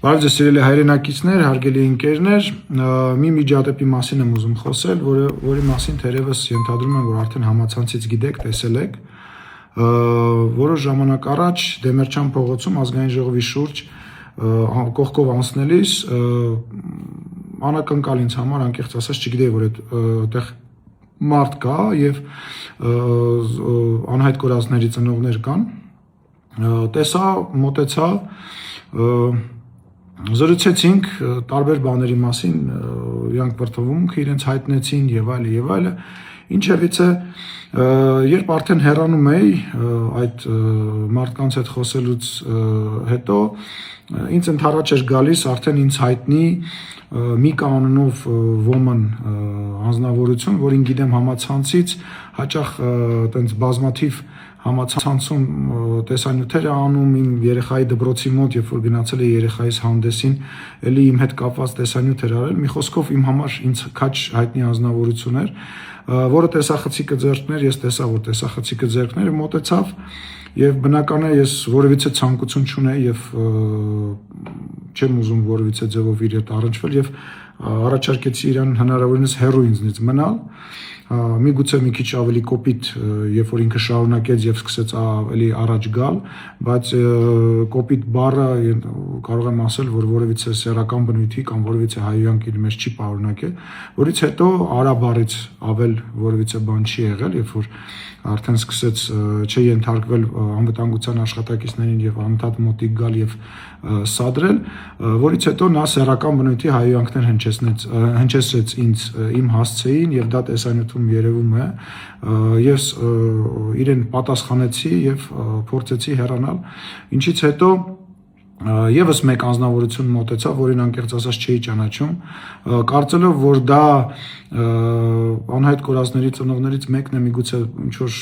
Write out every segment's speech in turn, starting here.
Բարև ձեզ սիրելի հայրենակիցներ, հարգելի ընկերներ, մի միջադեպի մասին եմ ուզում խոսել, որի մասին թերևս ենթադրում եմ, որ արդեն համացանցից գիտեք, տեսել եք։ Որոշ ժամանակ առաջ Դեմերչյան փողոցում ազգային ժողովի շուրջ կողքով անցնելիս անակնկալ ինձ համար, անկեղծ ասած, չգիտեի, որ այդտեղ մարդ կա եւ անհայտ կորածների ծնողներ կան։ Տեսա, մոտեցա, զրուցեցինք տարբեր բաների մասին, իրանք վրդովմունքը իրենց հայտնեցին եւ այլը, ինչևից է, երբ արդեն հեռանում էի այդ մարդկանց հետ խոսելուց հետո, ինձ ընդառաջ էր գալիս արդեն ինձ հայտնի Միկա անունով ոմն անձնավորություն, որին գիտեմ համացանցից, հաճախ տենց բազմաթիվ համացանցում տեսանյութեր է անում իմ երեխայի դպրոցի մոտ, երբ որ գնացել է երեխայիս հանդեսին, էլի իմ հետ կապված տեսանյութ էր արել, մի խոսքով իմ համար ինձ քաջ հայտնի անձնավորություն էր, որը տեսախցիկը ձեռքներ, ես տեսա, որ տեսախցիկը ձեռքները մոտեցավ եւ բնական է ես որևիցե ցանկություն չունեի եւ չեմ ուզում որևիցե ձևով իր հետ առնչվել եւ առաջարկեցի իրան հնարավորինս հեռու ինձնից մնալ, միգուցե մի քիչ ավելի կոպիտ, երբ որ ինքը շարունակեց եւ սկսեց ավելի առաջ գալ, բայց կոպիտ բառը կարող եմ ասել, որ որևիցե սեռական բնույթի կամ որևիցե հայոյանք իր մեջ չի պարունակել, որից հետո արաբառից ավել որևիցե բան չի եղել, երբ որ արդեն սկսեց չենթարկվել անվտանգության աշխատակիցներին եւ անընդհատ մոտիկ գալ եւ սադրել, որից հետո նա սեռական բնույթի հայոյանքներ հնչեցրեց ինձ իմ հասցեին եւ դա տեսանյութում երևում է, ես իրեն պատասխանեցի եւ փորձեցի հեռանալ, ինչից հետո Եվս մեկ անձնավորություն մոտեցավ, որին անկեղծ ասած չէի ճանաչում, կարծելով, որ դա անհայտ կորածների ծնողներից մեկն է, միգուցե ինչ-որ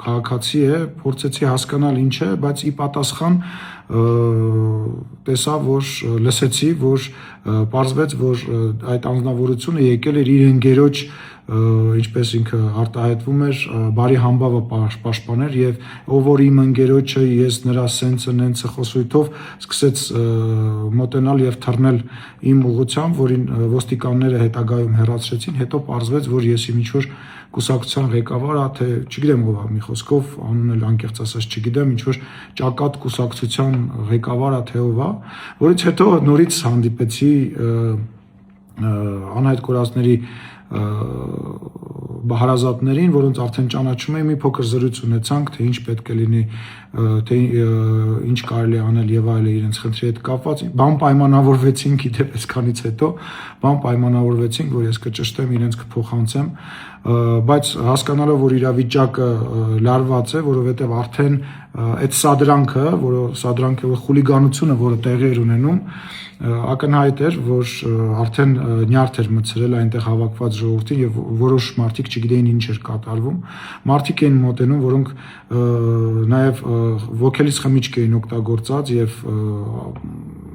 քաղաքացի է, փորձեցի հասկանալ ինչ է, բայց ի պատասխան տեսա, որ լսեցի, որ պարզվեց, որ այդ անձնավորությունը եկել էր իր ընկերոջ ինչպես ինքը արտահայտվում էր, բարի համբավը պաշտպաներ եւ ով որ իմ ընկերոջը ես նրա սենցը նենցը խոսույթով սկսեց մոտենալ եւ թռնել իմ ուղղությամբ, որին ոստիկանները հետագայում հեռացրեցին, հետո պարզվեց, որ ես իմ ինչ-որ կուսակցության ղեկավար ա, թե չգիտեմ ով ա, մի խոսքով անունն էլ անկեղծ ասած չգիտեմ, ինչ-որ ճակատ կուսակցության ղեկավար ա, թե ով ա, որից հետո նորից հանդիպեցի անհայտ կորածների հարազատներին, որոնց արդեն ճանաչում եմ, մի փոքր զրույց ունեցանք, թե ինչ պետք է լինի, թե ինչ կարելի անել եւ այլն իրենց խնդրի հետ կապված, բան պայմանավորվեցինք իդեպ այսքանից հետո, բան պայմանավորվեցինք, որ ես կճշտեմ, իրենց կփոխանցեմ, բայց հասկանալով, որ իրավիճակը լարված է, որովհետեւ արդեն այդ սադրանքը, որ խուլիգանությունը, որը տեղի էր ունենում, ակնհայտ էր, որ արդեն նյարդ էր մտցրել այնտեղ հավաքված ժողովրդին եւ որոշ մարդիկ չգիտեին ինչ էր կատարվում, մարդիկ էին մոտենում, որոնք նաեւ ոգելից խմիչք էին օգտագործած եւ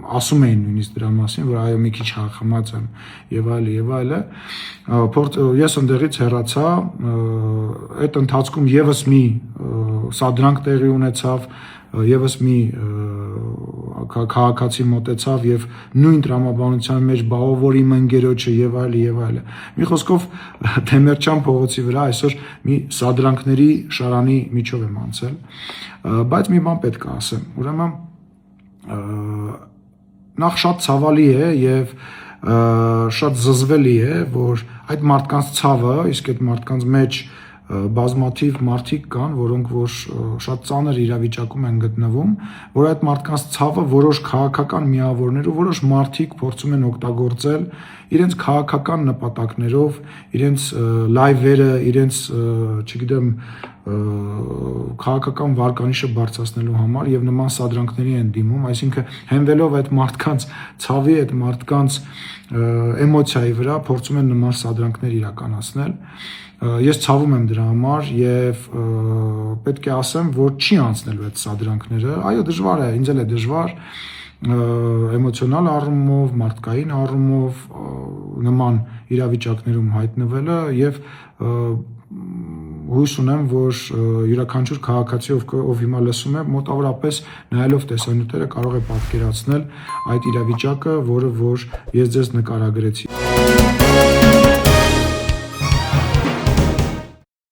ասում էին նույնիսկ դրա մասին, որ այո մի քիչ խմած եմ եւ այլը, ես ընդեղից հեռացա, այդ ընթացքում եւս մի սադրանք տեղի ունեցավ, եւս մի քաղաքացի մոտեցավ եւ նույն տրամաբանության մեջ բաղ իմ ընկերոջը եւ այլը։ Մի խոսքով Դեմերչյան փողոցի վրա այսօր մի սադրանքների շարանի միջով եմ անցել, բայց մի բան պետք է ասեմ, ուրեմն նախ շատ ցավալի է եւ շատ զզվելի է, որ այդ մարդկանց ցավը, իսկ այդ մարդկանց մեջ բազմաթիվ մարդիկ կան, որոնք որ շատ ծանր իրավիճակում են գտնվում, որ այդ մարդկանց ցավը որոշ քաղաքական միավորներ ու որոշ մարդիկ փորձում են օգտագործել իրենց քաղաքական նպատակներով, իրենց լայվերը, իրենց, չգիտեմ, քաղաքական վարկանիշը բարձրացնելու համար եւ նման սադրանքների են դիմում, այսինքն հենվելով այդ մարդկանց ցավի, այդ մարդկանց էմոցիայի վրա փորձում են նման սադրանքներ իրականացնել։ Ես ցավում եմ դրա համար եւ պետք է ասեմ, որ չի անցնելու այդ սադրանքները, այո դժվար է, ինձ էլ է դժվար էմոցիոնալ առումով, մարդկային առումով նման իրավիճակներում հայտնվելը եւ հույս ունեմ, որ յուրաքանչյուր քաղաքացի, ով հիմա լսում է, մոտավորապես նայելով տեսանյութերը կարող է պատկերացնել այդ իրավիճակը, որը որ ես ձեզ նկարագրեցի։